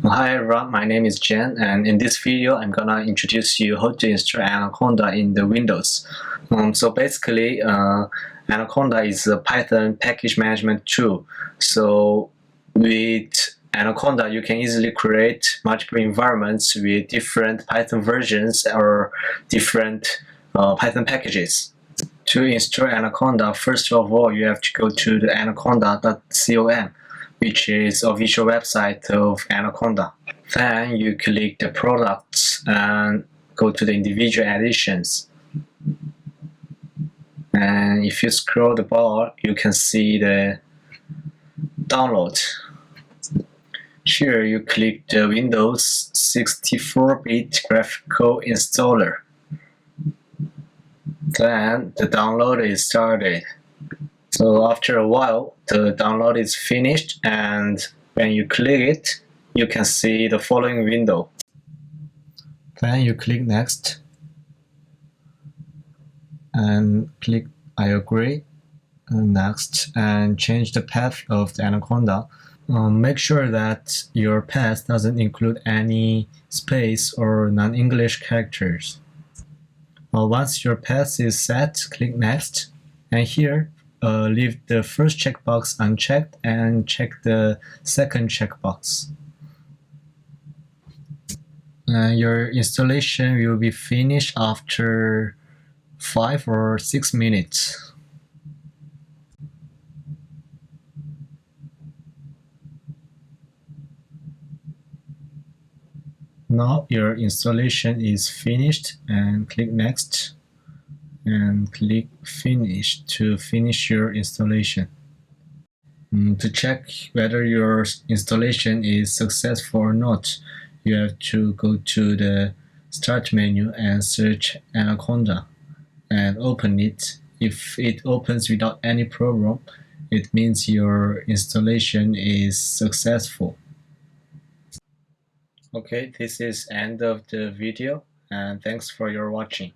Hi everyone, my name is Jen, and in this video I'm gonna introduce you how to install Anaconda in the Windows. So basically, Anaconda is a Python package management tool. So with Anaconda, you can easily create multiple environments with different Python versions or different Python packages. To install Anaconda, first of all, you have to go to the anaconda.com, which is official website of Anaconda. Then you click the products and go to the individual editions. And if you scroll the bar, you can see the download. Here you click the Windows 64-bit graphical installer. Then the download is started. So after a while, the download is finished, and when you click it, you can see the following window. Then you click next and click I agree, and next, and change the path of the Anaconda. Make sure that your path doesn't include any space or non-English characters. Once your path is set, click next, and here leave the first checkbox unchecked and check the second checkbox. Your installation will be finished after 5 or 6 minutes. Now your installation is finished, and click next and click finish to finish your installation. To check whether your installation is successful or not, you have to go to the start menu and search Anaconda and open it. If it opens without any problem, it means your installation is successful. Okay, this is end of the video, and thanks for your watching.